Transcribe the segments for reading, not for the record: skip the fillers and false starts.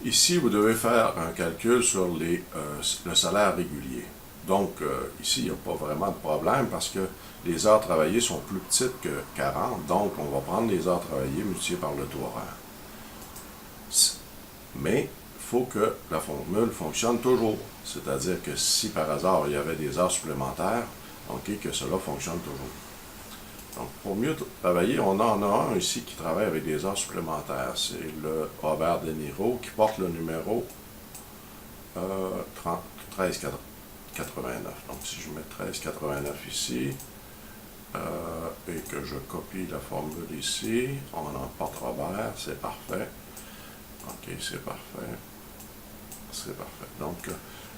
Ici, vous devez faire un calcul sur le salaire régulier. Donc, ici, il n'y a pas vraiment de problème parce que les heures travaillées sont plus petites que 40. Donc, on va prendre les heures travaillées multipliées par le taux horaire. Mais il faut que la formule fonctionne toujours. C'est-à-dire que si par hasard il y avait des heures supplémentaires, ok, que cela fonctionne toujours. Donc, pour mieux travailler, on en a un ici qui travaille avec des heures supplémentaires. C'est le Robert De Niro qui porte le numéro 1389. Donc, si je mets 1389 ici et que je copie la formule ici, on emporte Robert, c'est parfait. Ok, c'est parfait. C'est parfait. Donc,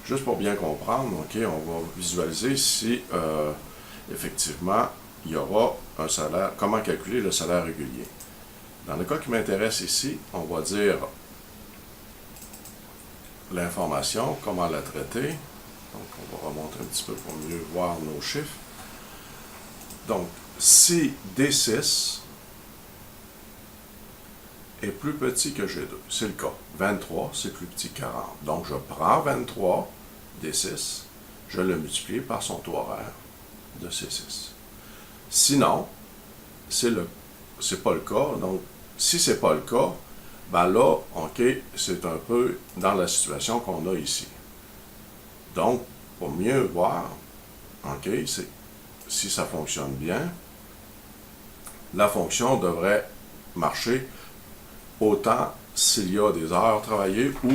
juste pour bien comprendre, ok, on va visualiser si effectivement il y aura un salaire, comment calculer le salaire régulier. Dans le cas qui m'intéresse ici, on va dire l'information, comment la traiter. Donc, on va remonter un petit peu pour mieux voir nos chiffres. Donc, si D6 est plus petit que G2, c'est le cas. 23, c'est plus petit que 40. Donc, je prends 23, D6, je le multiplie par son taux horaire de C6. Sinon, c'est pas le cas. Donc, si c'est pas le cas, ben là, ok, c'est un peu dans la situation qu'on a ici. Donc, pour mieux voir, ok, si ça fonctionne bien, la fonction devrait marcher autant s'il y a des heures travaillées ou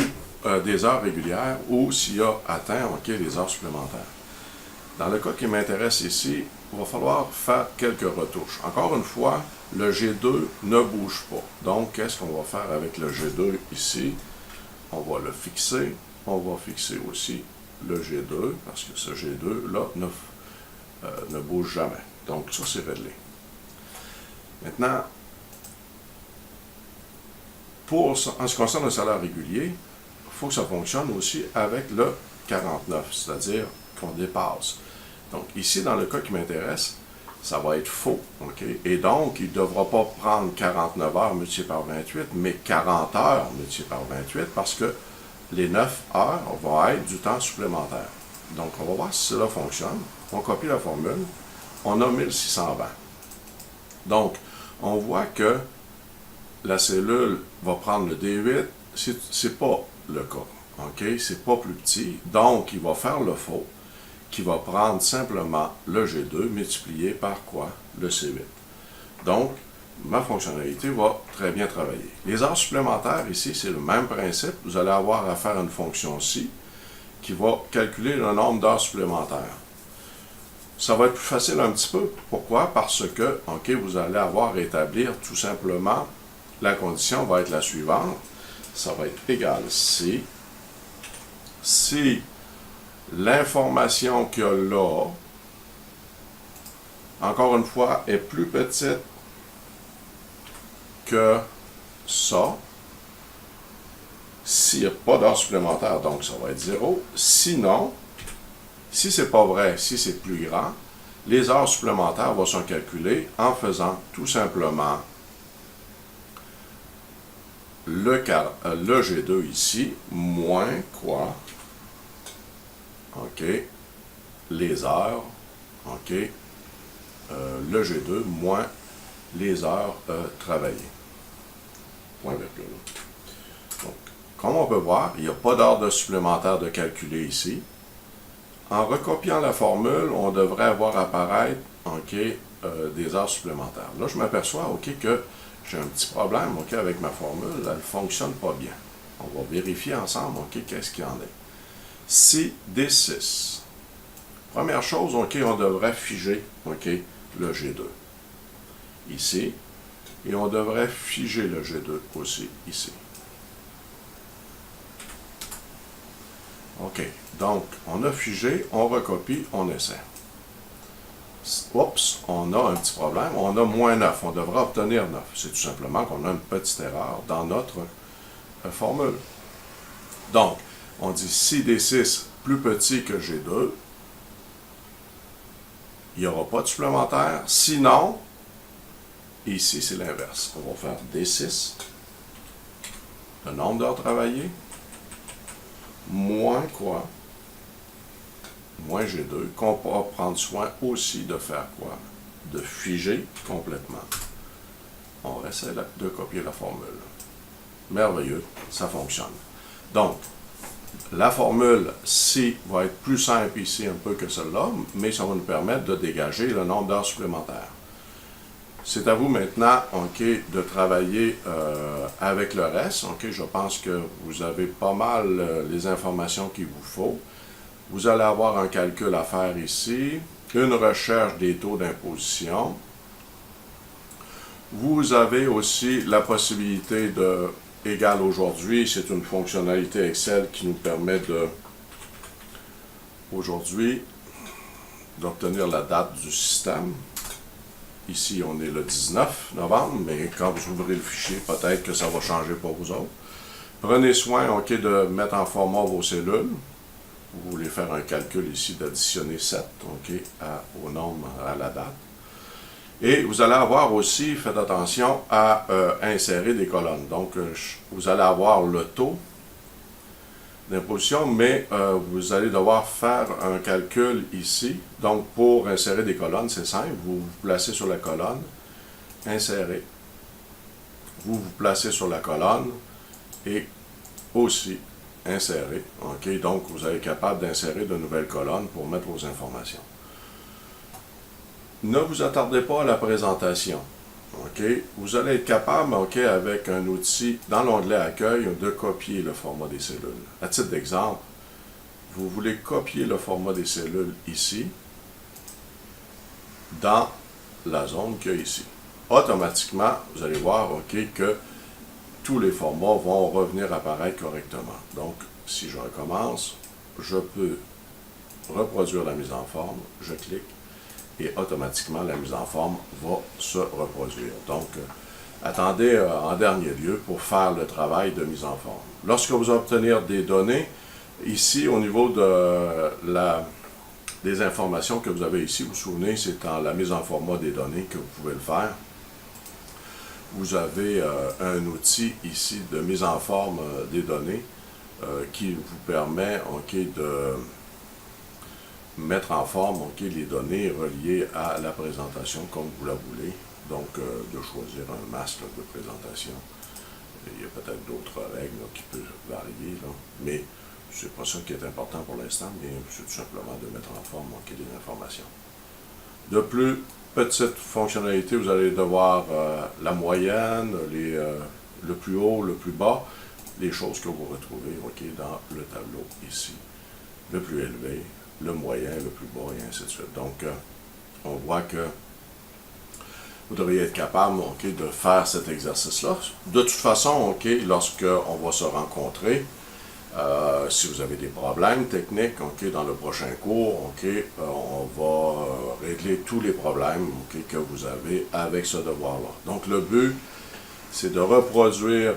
des heures régulières ou s'il y a atteint, ok, les heures supplémentaires. Dans le cas qui m'intéresse ici, il va falloir faire quelques retouches. Encore une fois, le G2 ne bouge pas. Donc, qu'est-ce qu'on va faire avec le G2 ici? On va le fixer. On va fixer aussi le G2, parce que ce G2-là ne bouge jamais. Donc, ça, c'est réglé. Maintenant, en ce qui concerne le salaire régulier, il faut que ça fonctionne aussi avec le 49, c'est-à-dire qu'on dépasse. Donc, ici, dans le cas qui m'intéresse, ça va être faux. Okay? Et donc, il ne devra pas prendre 49 heures multipliées par 28, mais 40 heures multipliées par 28, parce que les 9 heures vont être du temps supplémentaire. Donc, on va voir si cela fonctionne. On copie la formule. On a 1620. Donc, on voit que la cellule va prendre le D8. Ce n'est pas le cas. Okay? Ce n'est pas plus petit. Donc, il va faire le faux, qui va prendre simplement le G2 multiplié par quoi? Le C8. Donc, ma fonctionnalité va très bien travailler. Les heures supplémentaires, ici, c'est le même principe. Vous allez avoir à faire une fonction ci qui va calculer le nombre d'heures supplémentaires. Ça va être plus facile un petit peu. Pourquoi? Parce que, ok, vous allez avoir à établir tout simplement, la condition va être la suivante. Ça va être égal si l'information qu'il y a là, encore une fois, est plus petite que ça. S'il n'y a pas d'heures supplémentaires, donc ça va être 0. Sinon, si c'est pas vrai, si c'est plus grand, les heures supplémentaires vont se calculer en faisant tout simplement le G2 ici, moins quoi? OK, les heures, OK, le G2 moins les heures travaillées. Point virgule. Donc, comme on peut voir, il n'y a pas d'heure de supplémentaire de calculer ici. En recopiant la formule, on devrait avoir apparaître, OK, des heures supplémentaires. Là, je m'aperçois, OK, que j'ai un petit problème, OK, avec ma formule, elle ne fonctionne pas bien. On va vérifier ensemble, OK, qu'est-ce qu'il y en a. Si D6, première chose, OK, on devrait figer, OK, le G2 ici, et on devrait figer le G2 aussi ici. OK, donc, on a figé, on recopie, on essaie. Oups, on a un petit problème, on a moins 9, on devra obtenir 9. C'est tout simplement qu'on a une petite erreur dans notre formule. Donc, on dit si D6 plus petit que G2, il n'y aura pas de supplémentaire. Sinon, ici c'est l'inverse. On va faire D6 le nombre d'heures travaillées, moins quoi? Moins G2, qu'on va prendre soin aussi de faire quoi? De figer complètement. On essaie de copier la formule. Merveilleux, ça fonctionne. Donc, la formule C va être plus simple ici un peu que celle-là, mais ça va nous permettre de dégager le nombre d'heures supplémentaires. C'est à vous maintenant, OK, de travailler avec le reste. OK, je pense que vous avez pas mal les informations qu'il vous faut. Vous allez avoir un calcul à faire ici, une recherche des taux d'imposition. Vous avez aussi la possibilité de égal aujourd'hui, c'est une fonctionnalité Excel qui nous permet de aujourd'hui d'obtenir la date du système. Ici, on est le 19 novembre, mais quand vous ouvrez le fichier, peut-être que ça va changer pour vous autres. Prenez soin, OK, de mettre en format vos cellules. Vous voulez faire un calcul ici d'additionner 7, OK, au nombre, à la date. Et vous allez avoir aussi, faites attention à insérer des colonnes. Donc, vous allez avoir le taux d'imposition, mais vous allez devoir faire un calcul ici. Donc, pour insérer des colonnes, c'est simple. Vous vous placez sur la colonne, insérez. Vous vous placez sur la colonne et aussi insérer. OK? Donc, vous allez être capable d'insérer de nouvelles colonnes pour mettre vos informations. Ne vous attardez pas à la présentation. OK? Vous allez être capable, OK, avec un outil dans l'onglet Accueil, de copier le format des cellules. À titre d'exemple, vous voulez copier le format des cellules ici, dans la zone qu'il y a ici. Automatiquement, vous allez voir, OK, que tous les formats vont revenir apparaître correctement. Donc, si je recommence, je peux reproduire la mise en forme, je clique, et automatiquement la mise en forme va se reproduire. Donc, attendez en dernier lieu pour faire le travail de mise en forme. Lorsque vous obtenez des données, ici au niveau de des informations que vous avez ici, vous vous souvenez, c'est en la mise en format des données que vous pouvez le faire. Vous avez un outil ici de mise en forme des données qui vous permet, OK, de mettre en forme, OK, les données reliées à la présentation comme vous la voulez. Donc, de choisir un masque de présentation. Il y a peut-être d'autres règles qui peuvent varier, là, mais c'est pas ça qui est important pour l'instant, mais c'est tout simplement de mettre en forme, OK, les informations. De plus, petite fonctionnalité, vous allez devoir la moyenne, le plus haut, le plus bas, les choses que vous retrouvez, OK, dans le tableau ici. Le plus élevé, le moyen, le plus bas, et ainsi de suite. Donc, on voit que vous devriez être capable, OK, de faire cet exercice-là. De toute façon, OK, lorsqu'on va se rencontrer, si vous avez des problèmes techniques, OK, dans le prochain cours, OK, on va régler tous les problèmes, OK, que vous avez avec ce devoir-là. Donc, le but, c'est de reproduire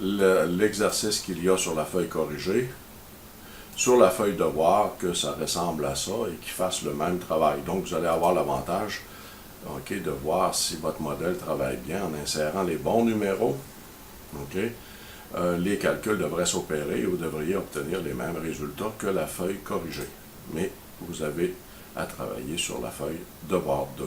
l'exercice qu'il y a sur la feuille corrigée, sur la feuille devoir, que ça ressemble à ça et qu'il fasse le même travail. Donc, vous allez avoir l'avantage, OK, de voir si votre modèle travaille bien en insérant les bons numéros. OK? Les calculs devraient s'opérer et vous devriez obtenir les mêmes résultats que la feuille corrigée. Mais vous avez à travailler sur la feuille devoir 2.